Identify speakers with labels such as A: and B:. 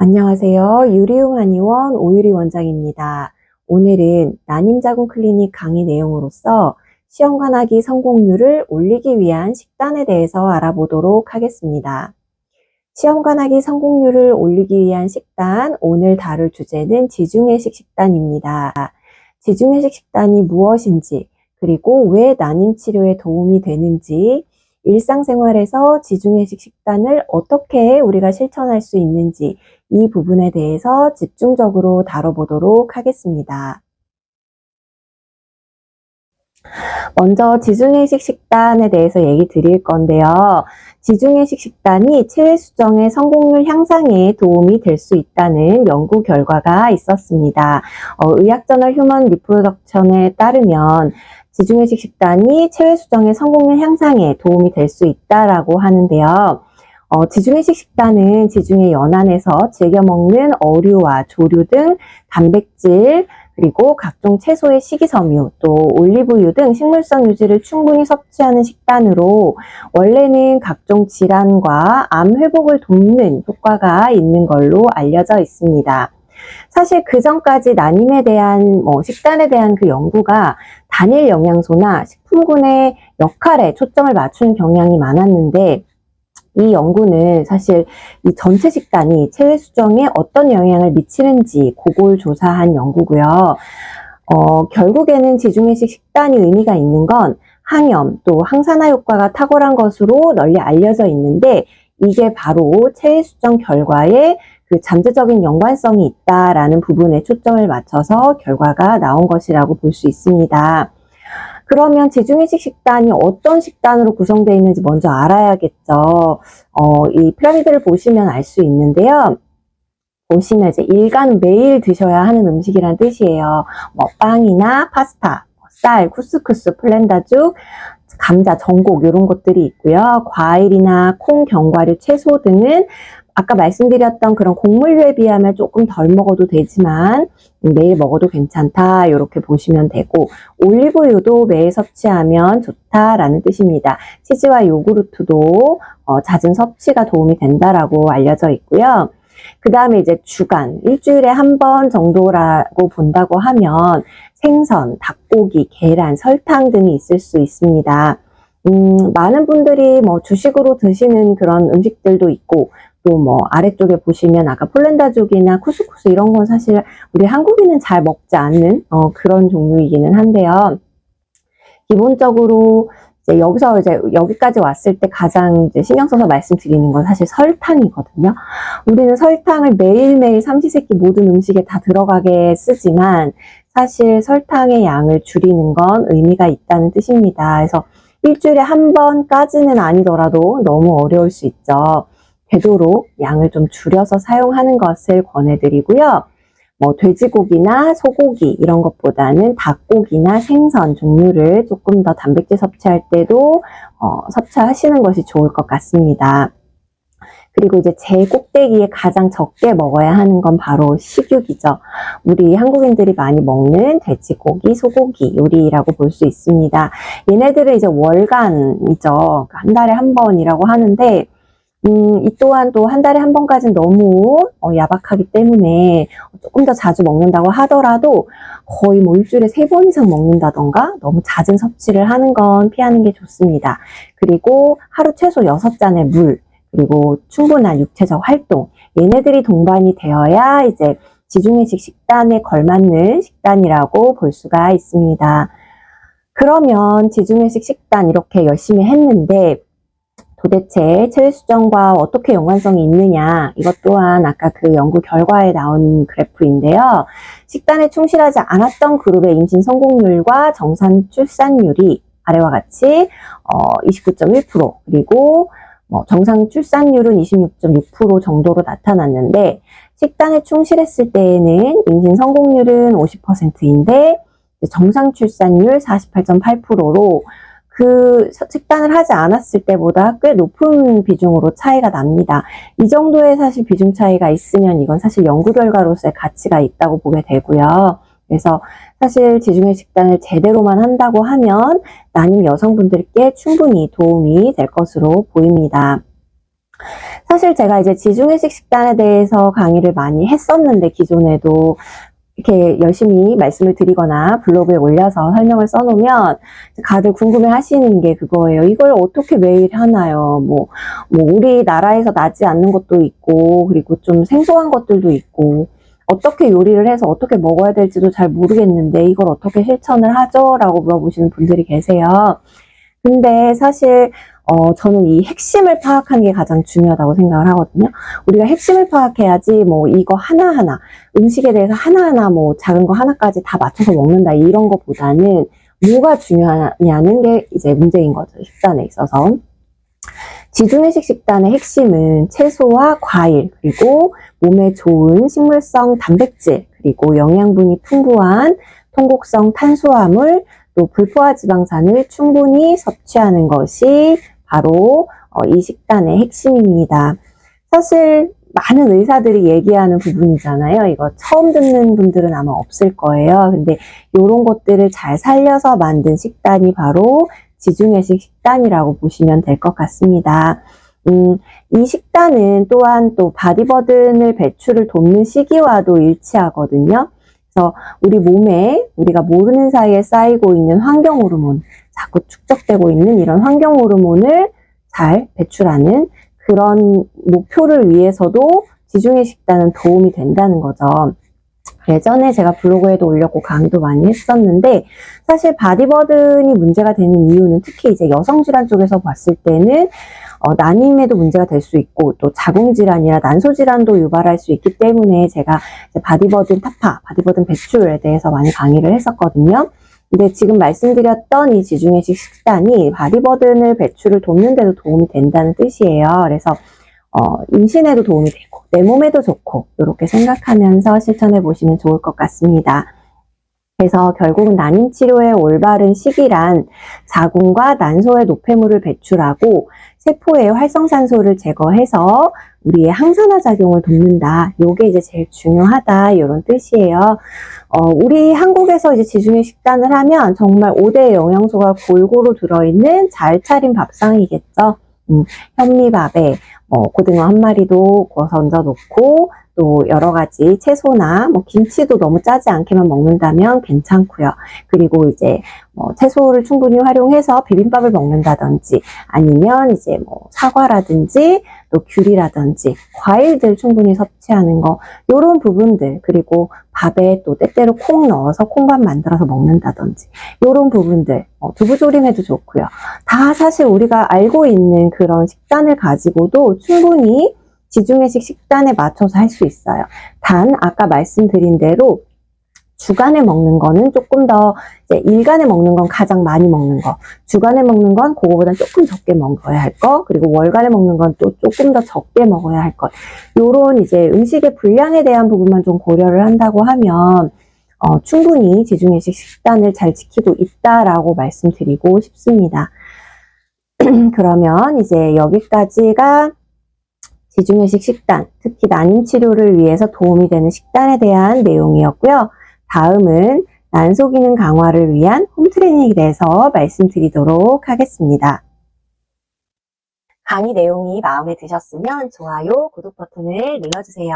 A: 안녕하세요. 유리움 한의원 오유리 원장입니다. 오늘은 난임자궁 클리닉 강의 내용으로서 시험관하기 성공률을 올리기 위한 식단에 대해서 알아보도록 하겠습니다. 시험관하기 성공률을 올리기 위한 식단, 오늘 다룰 주제는 지중해식 식단입니다. 지중해식 식단이 무엇인지, 그리고 왜 난임 치료에 도움이 되는지, 일상생활에서 지중해식 식단을 어떻게 우리가 실천할 수 있는지 이 부분에 대해서 집중적으로 다뤄보도록 하겠습니다. 먼저 지중해식 식단에 대해서 얘기 드릴 건데요. 지중해식 식단이 체외 수정의 성공률 향상에 도움이 될 수 있다는 연구 결과가 있었습니다. 의학저널 휴먼 리프로덕션에 따르면 지중해식 식단이 체외 수정의 성공률 향상에 도움이 될 수 있다라고 하는데요. 지중해식 식단은 지중해 연안에서 즐겨 먹는 어류와 조류 등 단백질, 그리고 각종 채소의 식이섬유, 또 올리브유 등 식물성 유지를 충분히 섭취하는 식단으로 원래는 각종 질환과 암 회복을 돕는 효과가 있는 걸로 알려져 있습니다. 사실 그 전까지 난임에 대한 식단에 대한 그 연구가 단일 영양소나 식품군의 역할에 초점을 맞추는 경향이 많았는데 이 연구는 사실 이 전체 식단이 체외 수정에 어떤 영향을 미치는지 그걸 조사한 연구고요. 결국에는 지중해식 식단이 의미가 있는 건 항염 또 항산화 효과가 탁월한 것으로 널리 알려져 있는데 이게 바로 체외 수정 결과에 그 잠재적인 연관성이 있다라는 부분에 초점을 맞춰서 결과가 나온 것이라고 볼 수 있습니다. 그러면 지중해식 식단이 어떤 식단으로 구성되어 있는지 먼저 알아야겠죠. 이 피라미드를 보시면 알 수 있는데요. 보시면 이제 일간 매일 드셔야 하는 음식이란 뜻이에요. 빵이나 파스타, 쌀, 쿠스쿠스, 플랜다죽, 감자, 전곡 이런 것들이 있고요. 과일이나 콩, 견과류, 채소 등은 아까 말씀드렸던 그런 곡물류에 비하면 조금 덜 먹어도 되지만 매일 먹어도 괜찮다 이렇게 보시면 되고 올리브유도 매일 섭취하면 좋다라는 뜻입니다. 치즈와 요구르트도 잦은 섭취가 도움이 된다라고 알려져 있고요. 그 다음에 이제 주간, 일주일에 한 번 정도라고 본다고 하면 생선, 닭고기, 계란, 설탕 등이 있을 수 있습니다. 많은 분들이 주식으로 드시는 그런 음식들도 있고 또 아래쪽에 보시면 아까 폴란다족이나 쿠스쿠스 이런 건 사실 우리 한국인은 잘 먹지 않는 그런 종류이기는 한데요. 기본적으로 이제 여기까지 왔을 때 가장 이제 신경 써서 말씀드리는 건 사실 설탕이거든요. 우리는 설탕을 매일매일 삼시세끼 모든 음식에 다 들어가게 쓰지만 사실 설탕의 양을 줄이는 건 의미가 있다는 뜻입니다. 그래서 일주일에 한 번까지는 아니더라도 너무 어려울 수 있죠. 되도록 양을 좀 줄여서 사용하는 것을 권해드리고요. 돼지고기나 소고기 이런 것보다는 닭고기나 생선 종류를 조금 더 단백질 섭취할 때도 섭취하시는 것이 좋을 것 같습니다. 그리고 이제 제 꼭대기에 가장 적게 먹어야 하는 건 바로 식육이죠. 우리 한국인들이 많이 먹는 돼지고기, 소고기 요리라고 볼 수 있습니다. 얘네들은 이제 월간이죠. 한 달에 한 번이라고 하는데 이 또한 또 한 달에 한 번까지는 너무 야박하기 때문에 조금 더 자주 먹는다고 하더라도 거의 일주일에 3번 이상 먹는다던가 너무 잦은 섭취를 하는 건 피하는 게 좋습니다. 그리고 하루 최소 6잔의 물, 그리고 충분한 육체적 활동, 얘네들이 동반이 되어야 이제 지중해식 식단에 걸맞는 식단이라고 볼 수가 있습니다. 그러면 지중해식 식단 이렇게 열심히 했는데 도대체 체외 수정과 어떻게 연관성이 있느냐, 이것 또한 아까 그 연구 결과에 나온 그래프인데요. 식단에 충실하지 않았던 그룹의 임신 성공률과 정산 출산율이 아래와 같이 29.1% 그리고 정상 출산율은 26.6% 정도로 나타났는데 식단에 충실했을 때에는 임신 성공률은 50%인데 정상 출산율 48.8%로 그 식단을 하지 않았을 때보다 꽤 높은 비중으로 차이가 납니다. 이 정도의 사실 비중 차이가 있으면 이건 사실 연구 결과로서의 가치가 있다고 보게 되고요. 그래서 사실 지중해 식단을 제대로만 한다고 하면 난임 여성분들께 충분히 도움이 될 것으로 보입니다. 사실 제가 이제 지중해식 식단에 대해서 강의를 많이 했었는데, 기존에도 이렇게 열심히 말씀을 드리거나 블로그에 올려서 설명을 써놓으면 다들 궁금해 하시는 게 그거예요. 이걸 어떻게 매일 하나요? 뭐 우리나라에서 나지 않는 것도 있고, 그리고 좀 생소한 것들도 있고, 어떻게 요리를 해서 어떻게 먹어야 될지도 잘 모르겠는데 이걸 어떻게 실천을 하죠? 라고 물어보시는 분들이 계세요. 근데 사실 저는 이 핵심을 파악하는 게 가장 중요하다고 생각을 하거든요. 우리가 핵심을 파악해야지 뭐 이거 하나하나, 음식에 대해서 하나하나 뭐 작은 거 하나까지 다 맞춰서 먹는다 이런 것보다는 뭐가 중요하냐는 게 이제 문제인 거죠. 식단에 있어서. 지중해식 식단의 핵심은 채소와 과일, 그리고 몸에 좋은 식물성 단백질, 그리고 영양분이 풍부한 통곡성 탄수화물, 또 불포화 지방산을 충분히 섭취하는 것이 바로 이 식단의 핵심입니다. 사실 많은 의사들이 얘기하는 부분이잖아요. 이거 처음 듣는 분들은 아마 없을 거예요. 근데 이런 것들을 잘 살려서 만든 식단이 바로 지중해식 식단이라고 보시면 될 것 같습니다. 이 식단은 또한 또 바디버든을 배출을 돕는 시기와도 일치하거든요. 그래서 우리 몸에 우리가 모르는 사이에 쌓이고 있는 환경 호르몬, 자꾸 축적되고 있는 이런 환경 호르몬을 잘 배출하는 그런 목표를 위해서도 지중해 식단은 도움이 된다는 거죠. 예전에 제가 블로그에도 올렸고 강의도 많이 했었는데, 사실 바디버든이 문제가 되는 이유는 특히 이제 여성질환 쪽에서 봤을 때는 난임에도 문제가 될 수 있고, 또 자궁질환이나 난소질환도 유발할 수 있기 때문에 제가 바디버든 타파, 바디버든 배출에 대해서 많이 강의를 했었거든요. 근데 지금 말씀드렸던 이 지중해식 식단이 바디버든을 배출을 돕는 데도 도움이 된다는 뜻이에요. 그래서 임신에도 도움이 되고 내 몸에도 좋고 이렇게 생각하면서 실천해 보시면 좋을 것 같습니다. 그래서 결국은 난임 치료의 올바른 시기란 자궁과 난소의 노폐물을 배출하고 세포의 활성산소를 제거해서 우리의 항산화 작용을 돕는다. 요게 이제 제일 중요하다. 이런 뜻이에요. 우리 한국에서 이제 지중해 식단을 하면 정말 5대 영양소가 골고루 들어있는 잘 차린 밥상이겠죠. 현미밥에 고등어 한 마리도 구워서 얹어 놓고, 또 여러 가지 채소나 김치도 너무 짜지 않게만 먹는다면 괜찮고요. 그리고 이제 채소를 충분히 활용해서 비빔밥을 먹는다든지, 아니면 이제 사과라든지 또 귤이라든지 과일들 충분히 섭취하는 거, 요런 부분들, 그리고 밥에 또 때때로 콩 넣어서 콩밥 만들어서 먹는다든지, 요런 부분들, 두부조림해도 좋고요. 다 사실 우리가 알고 있는 그런 식단을 가지고도 충분히 지중해식 식단에 맞춰서 할 수 있어요. 단 아까 말씀드린 대로 주간에 먹는 거는 조금 더, 이제 일간에 먹는 건 가장 많이 먹는 거, 주간에 먹는 건 그거보다 조금 적게 먹어야 할 거, 그리고 월간에 먹는 건 또 조금 더 적게 먹어야 할 것, 요런 이제 음식의 분량에 대한 부분만 좀 고려를 한다고 하면 충분히 지중해식 식단을 잘 지키고 있다라고 말씀드리고 싶습니다. 그러면 이제 여기까지가 지중해식 식단, 특히 난임 치료를 위해서 도움이 되는 식단에 대한 내용이었고요. 다음은 난소 기능 강화를 위한 홈트레이닝에 대해서 말씀드리도록 하겠습니다. 강의 내용이 마음에 드셨으면 좋아요, 구독 버튼을 눌러주세요.